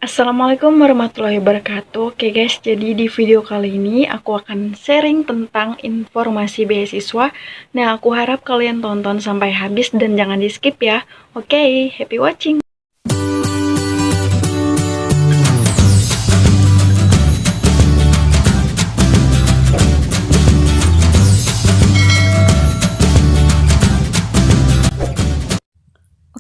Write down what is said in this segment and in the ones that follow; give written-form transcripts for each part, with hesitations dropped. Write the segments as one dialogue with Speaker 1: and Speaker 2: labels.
Speaker 1: Assalamualaikum warahmatullahi wabarakatuh. Oke guys, jadi di video kali ini aku akan sharing tentang informasi beasiswa. Nah, aku harap kalian tonton sampai habis dan jangan di skip ya. Oke, happy watching.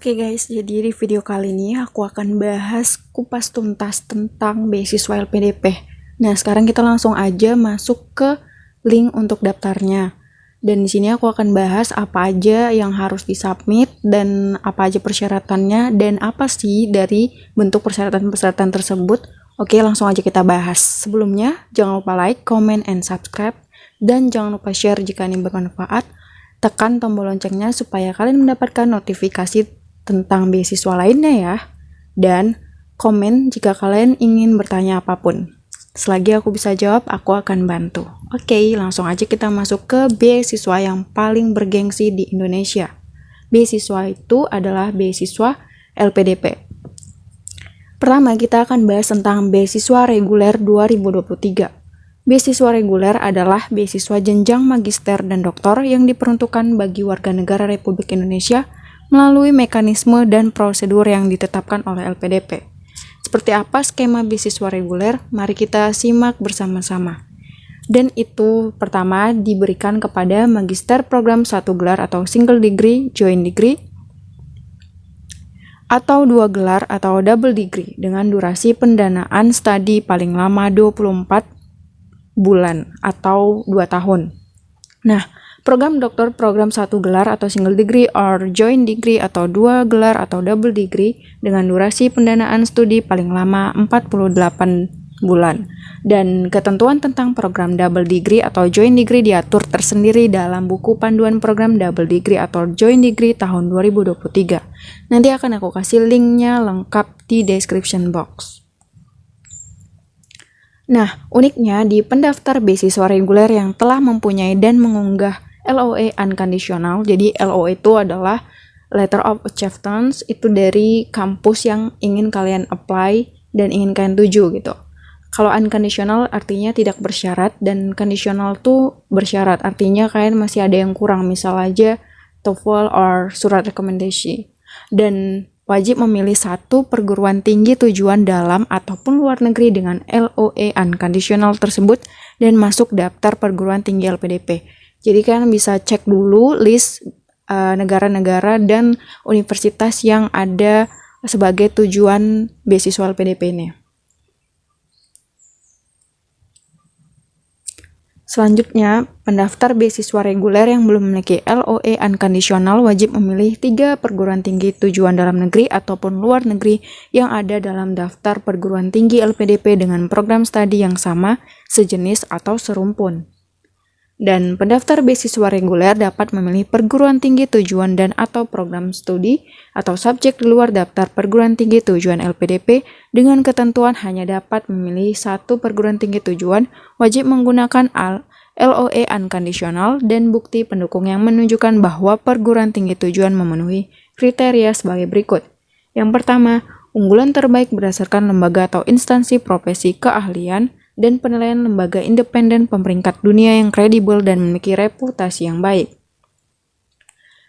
Speaker 1: Oke guys, jadi di video kali ini aku akan bahas kupas tuntas tentang beasiswa LPDP. Nah, sekarang kita langsung aja masuk ke link untuk daftarnya. Dan di sini aku akan bahas apa aja yang harus disubmit dan apa aja persyaratannya dan apa sih dari bentuk persyaratan-persyaratan tersebut. Oke, langsung aja kita bahas. Sebelumnya, jangan lupa like, comment, and subscribe. Dan jangan lupa share jika ini bermanfaat. Tekan tombol loncengnya supaya kalian mendapatkan notifikasi tentang beasiswa lainnya ya. Dan komen jika kalian ingin bertanya apapun. Selagi aku bisa jawab, aku akan bantu. Oke, langsung aja kita masuk ke beasiswa yang paling bergengsi di Indonesia. Beasiswa itu adalah beasiswa LPDP. Pertama, kita akan bahas tentang beasiswa reguler 2023. Beasiswa reguler adalah beasiswa jenjang magister dan doktor yang diperuntukkan bagi warga negara Republik Indonesia melalui mekanisme dan prosedur yang ditetapkan oleh LPDP. Seperti apa skema beasiswa reguler? Mari kita simak bersama-sama. Dan itu pertama diberikan kepada magister program 1 gelar atau single degree, joint degree, atau 2 gelar atau double degree dengan durasi pendanaan studi paling lama 24 bulan atau 2 tahun. Nah, program doktor program 1 gelar atau single degree or joint degree atau 2 gelar atau double degree dengan durasi pendanaan studi paling lama 48 bulan. Dan ketentuan tentang program double degree atau joint degree diatur tersendiri dalam buku panduan program double degree atau joint degree tahun 2023. Nanti akan aku kasih linknya lengkap di description box. Nah, uniknya di pendaftar beasiswa reguler yang telah mempunyai dan mengunggah LOA unconditional. Jadi LOA itu adalah Letter of Acceptance, itu dari kampus yang ingin kalian apply dan ingin kalian tuju gitu. Kalau unconditional artinya tidak bersyarat, dan conditional tuh bersyarat, artinya kalian masih ada yang kurang, misal aja TOEFL or surat rekomendasi. Dan wajib memilih satu perguruan tinggi tujuan dalam ataupun luar negeri dengan LOA unconditional tersebut dan masuk daftar perguruan tinggi LPDP. Jadi kalian bisa cek dulu list negara-negara dan universitas yang ada sebagai tujuan beasiswa LPDP ini. Selanjutnya, pendaftar beasiswa reguler yang belum memiliki LOA unconditional wajib memilih 3 perguruan tinggi tujuan dalam negeri ataupun luar negeri yang ada dalam daftar perguruan tinggi LPDP dengan program studi yang sama, sejenis, atau serumpun. Dan pendaftar beasiswa reguler dapat memilih perguruan tinggi tujuan dan atau program studi atau subjek di luar daftar perguruan tinggi tujuan LPDP dengan ketentuan hanya dapat memilih satu perguruan tinggi tujuan, wajib menggunakan LOA unconditional dan bukti pendukung yang menunjukkan bahwa perguruan tinggi tujuan memenuhi kriteria sebagai berikut. Yang pertama, unggulan terbaik berdasarkan lembaga atau instansi profesi keahlian dan penilaian lembaga independen pemeringkat dunia yang kredibel dan memiliki reputasi yang baik.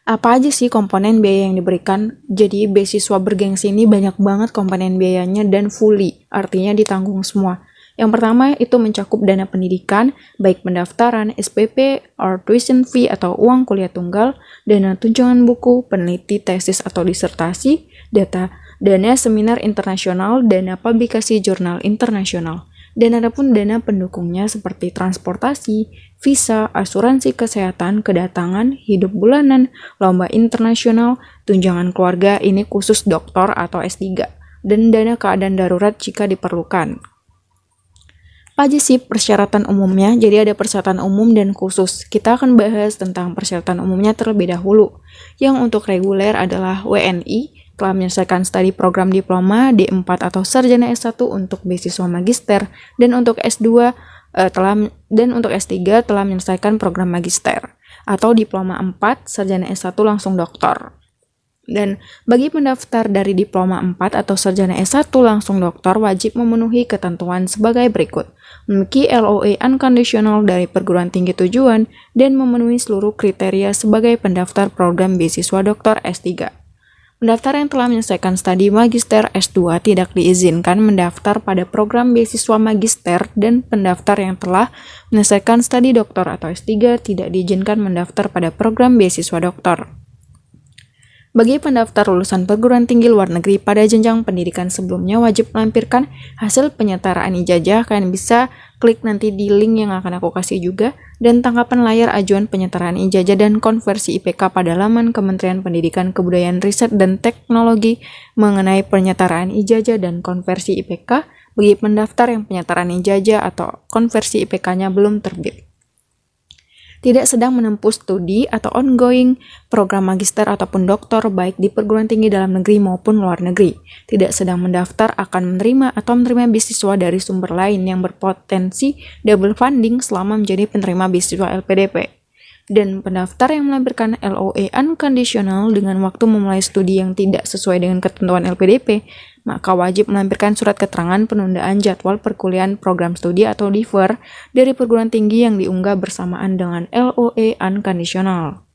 Speaker 1: Apa aja sih komponen biaya yang diberikan? Jadi beasiswa bergengsi ini banyak banget komponen biayanya dan fully, artinya ditanggung semua. Yang pertama itu mencakup dana pendidikan, baik pendaftaran, SPP, or tuition fee atau uang kuliah tunggal, dana tunjangan buku, peneliti tesis atau disertasi, dana seminar internasional, dana publikasi jurnal internasional. Dan ada pun dana pendukungnya seperti transportasi, visa, asuransi kesehatan, kedatangan, hidup bulanan, lomba internasional, tunjangan keluarga ini khusus doktor atau S3, dan dana keadaan darurat jika diperlukan. Apa aja sih persyaratan umumnya? Jadi ada persyaratan umum dan khusus. Kita akan bahas tentang persyaratan umumnya terlebih dahulu. Yang untuk reguler adalah WNI, telah menyelesaikan studi program diploma D4 atau sarjana S1 untuk beasiswa magister, dan untuk S2 untuk S3 telah menyelesaikan program magister atau diploma 4 sarjana S1 langsung doktor. Dan bagi pendaftar dari diploma 4 atau sarjana S1 langsung doktor wajib memenuhi ketentuan sebagai berikut. Memiliki LOA unconditional dari perguruan tinggi tujuan dan memenuhi seluruh kriteria sebagai pendaftar program beasiswa doktor S3. Pendaftar yang telah menyelesaikan studi magister S2 tidak diizinkan mendaftar pada program beasiswa magister dan pendaftar yang telah menyelesaikan studi doktor atau S3 tidak diizinkan mendaftar pada program beasiswa doktor. Bagi pendaftar lulusan perguruan tinggi luar negeri pada jenjang pendidikan sebelumnya wajib melampirkan hasil penyetaraan ijazah. Kalian bisa klik nanti di link yang akan aku kasih juga, dan tangkapan layar ajuan penyetaraan ijazah dan konversi IPK pada laman Kementerian Pendidikan, Kebudayaan, Riset, dan Teknologi mengenai penyetaraan ijazah dan konversi IPK bagi pendaftar yang penyetaraan ijazah atau konversi IPK-nya belum terbit. Tidak sedang menempuh studi atau ongoing program magister ataupun doktor baik di perguruan tinggi dalam negeri maupun luar negeri. Tidak sedang mendaftar akan menerima atau menerima beasiswa dari sumber lain yang berpotensi double funding selama menjadi penerima beasiswa LPDP. Dan pendaftar yang melampirkan LOA unconditional dengan waktu memulai studi yang tidak sesuai dengan ketentuan LPDP, maka wajib melampirkan surat keterangan penundaan jadwal perkuliahan program studi atau defer dari perguruan tinggi yang diunggah bersamaan dengan LOA unconditional.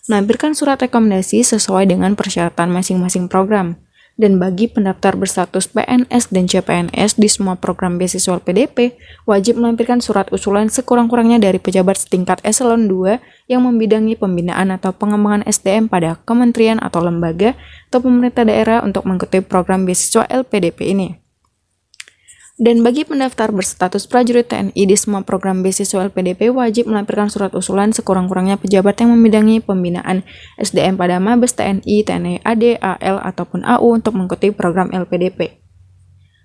Speaker 1: Melampirkan surat rekomendasi sesuai dengan persyaratan masing-masing program. Dan bagi pendaftar berstatus PNS dan CPNS di semua program beasiswa LPDP, wajib melampirkan surat usulan sekurang-kurangnya dari pejabat setingkat eselon 2 yang membidangi pembinaan atau pengembangan SDM pada kementerian atau lembaga atau pemerintah daerah untuk mengikuti program beasiswa LPDP ini. Dan bagi pendaftar berstatus prajurit TNI di semua program beasiswa LPDP wajib melampirkan surat usulan sekurang-kurangnya pejabat yang membidangi pembinaan SDM pada Mabes TNI, TNI AD, AL, ataupun AU untuk mengikuti program LPDP.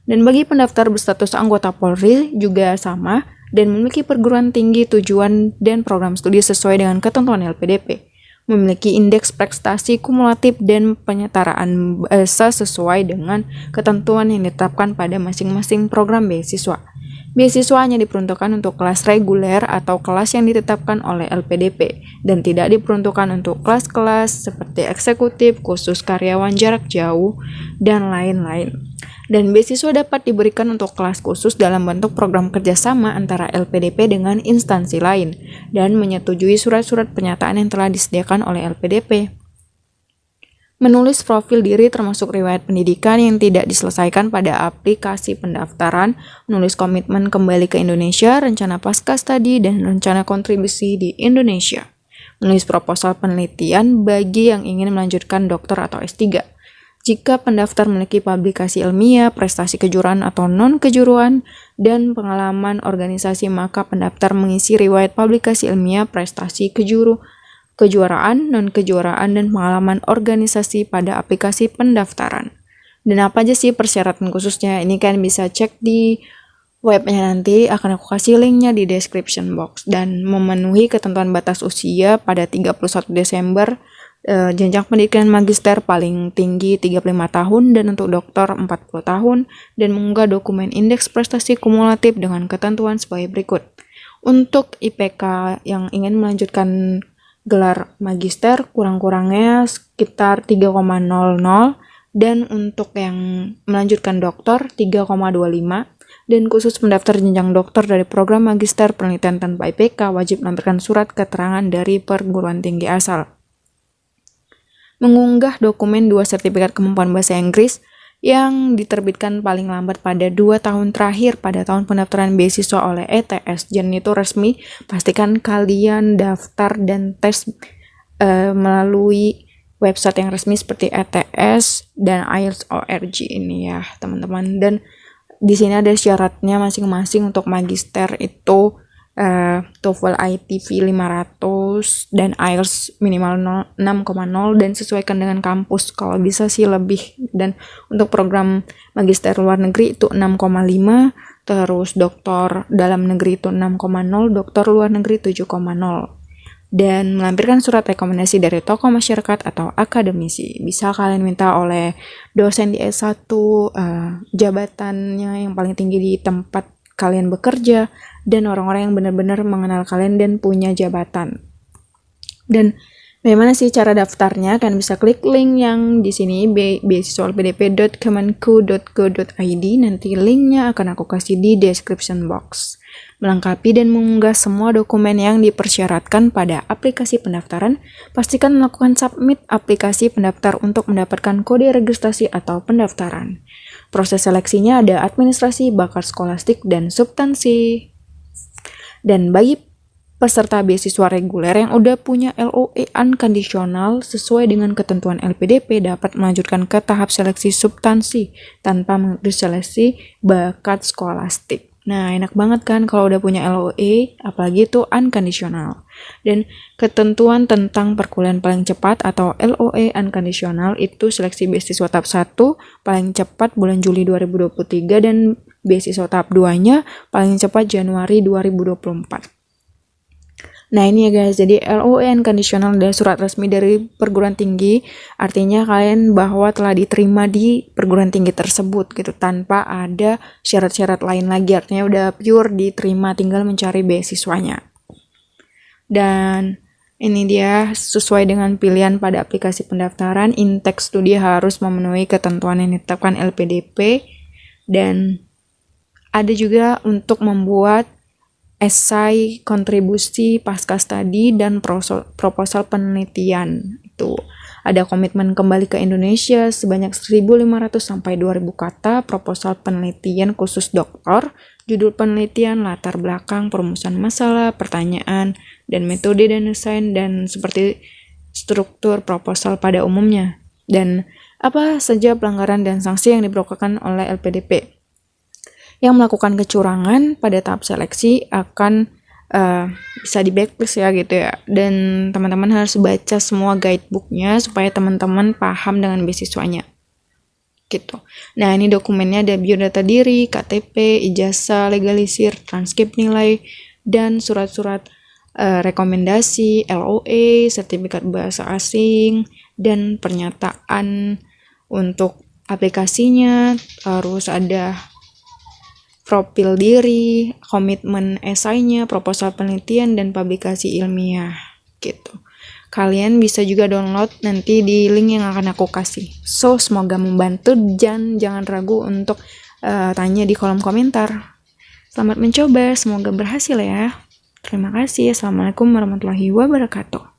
Speaker 1: Dan bagi pendaftar berstatus anggota Polri juga sama dan memiliki perguruan tinggi tujuan dan program studi sesuai dengan ketentuan LPDP. Memiliki indeks prestasi kumulatif dan penyetaraan bahasa sesuai dengan ketentuan yang ditetapkan pada masing-masing program beasiswa. Beasiswa hanya diperuntukkan untuk kelas reguler atau kelas yang ditetapkan oleh LPDP dan tidak diperuntukkan untuk kelas-kelas seperti eksekutif, khusus karyawan jarak jauh, dan lain-lain. Dan beasiswa dapat diberikan untuk kelas khusus dalam bentuk program kerjasama antara LPDP dengan instansi lain dan menyetujui surat-surat pernyataan yang telah disediakan oleh LPDP. Menulis profil diri termasuk riwayat pendidikan yang tidak diselesaikan pada aplikasi pendaftaran, menulis komitmen kembali ke Indonesia, rencana pasca studi, dan rencana kontribusi di Indonesia. Menulis proposal penelitian bagi yang ingin melanjutkan doktor atau S3. Jika pendaftar memiliki publikasi ilmiah, prestasi kejuruan atau non-kejuruan, dan pengalaman organisasi, maka pendaftar mengisi riwayat publikasi ilmiah, prestasi kejuaraan, non-kejuaraan, dan pengalaman organisasi pada aplikasi pendaftaran. Dan apa aja sih persyaratan khususnya? Ini kan bisa cek di webnya, nanti akan aku kasih linknya di description box. Dan memenuhi ketentuan batas usia pada 31 Desember, jenjang pendidikan magister paling tinggi 35 tahun dan untuk doktor 40 tahun, dan mengunggah dokumen indeks prestasi kumulatif dengan ketentuan sebagai berikut. Untuk IPK yang ingin melanjutkan gelar magister kurang-kurangnya sekitar 3,00, dan untuk yang melanjutkan doktor 3,25, dan khusus pendaftar jenjang doktor dari program magister penelitian tanpa IPK wajib melampirkan surat keterangan dari perguruan tinggi asal. Mengunggah dokumen 2 sertifikat kemampuan bahasa Inggris yang diterbitkan paling lambat pada 2 tahun terakhir pada tahun pendaftaran beasiswa oleh ETS. Dan itu resmi, pastikan kalian daftar dan tes melalui website yang resmi seperti ETS dan IELTS.org ini ya teman-teman. Dan di sini ada syaratnya masing-masing. Untuk magister itu TOEFL ITV 500 dan IELTS minimal 6,0 dan sesuaikan dengan kampus, kalau bisa sih lebih. Dan untuk program magister luar negeri itu 6,5, terus doktor dalam negeri itu 6,0, doktor luar negeri 7,0. Dan melampirkan surat rekomendasi dari tokoh masyarakat atau akademisi. Bisa kalian minta oleh dosen di S1, jabatannya yang paling tinggi di tempat kalian bekerja, dan orang-orang yang benar-benar mengenal kalian dan punya jabatan. Dan Bagaimana sih cara daftarnya? Kalian bisa klik link yang di sini beasiswalpdp.kemenku.go.id. Nanti linknya akan aku kasih di description box. Melengkapi dan mengunggah semua dokumen yang dipersyaratkan pada aplikasi pendaftaran, pastikan melakukan submit aplikasi pendaftar untuk mendapatkan kode registrasi atau pendaftaran. Proses seleksinya ada administrasi, bakat skolastik, dan substansi. Dan bagi peserta beasiswa reguler yang udah punya LOE unconditional sesuai dengan ketentuan LPDP dapat melanjutkan ke tahap seleksi substansi tanpa seleksi bakat skolastik. Nah, enak banget kan kalau udah punya LOE, apalagi itu unconditional. Dan ketentuan tentang perkuliahan paling cepat atau LOE unconditional itu seleksi beasiswa tahap 1 paling cepat bulan Juli 2023 dan beasiswa tahap 2-nya paling cepat Januari 2024. Nah ini ya guys, jadi LOE unconditional adalah surat resmi dari perguruan tinggi, artinya kalian bahwa telah diterima di perguruan tinggi tersebut gitu, tanpa ada syarat-syarat lain lagi, artinya udah pure diterima, tinggal mencari beasiswanya. Dan ini dia sesuai dengan pilihan pada aplikasi pendaftaran, intake studi harus memenuhi ketentuan yang ditetapkan LPDP, dan ada juga untuk membuat esai, kontribusi, pasca studi, dan proposal penelitian. Itu ada komitmen kembali ke Indonesia sebanyak 1.500 sampai 2.000 kata, proposal penelitian khusus doktor, judul penelitian, latar belakang, perumusan masalah, pertanyaan, dan metode dan desain, dan seperti struktur proposal pada umumnya. Dan apa saja pelanggaran dan sanksi yang diberlakukan oleh LPDP. Yang melakukan kecurangan pada tahap seleksi akan bisa di backlist ya gitu ya. Dan teman-teman harus baca semua guidebooknya supaya teman-teman paham dengan beasiswanya gitu. Nah ini dokumennya ada biodata diri, KTP, ijazah, legalisir, transkrip nilai, dan surat-surat rekomendasi, LOE, sertifikat bahasa asing, dan pernyataan untuk aplikasinya. Harus ada profil diri, komitmen esainya, proposal penelitian, dan publikasi ilmiah gitu. Kalian bisa juga download nanti di link yang akan aku kasih. So, semoga membantu, jangan ragu untuk tanya di kolom komentar. Selamat mencoba, semoga berhasil ya. Terima kasih. Assalamualaikum warahmatullahi wabarakatuh.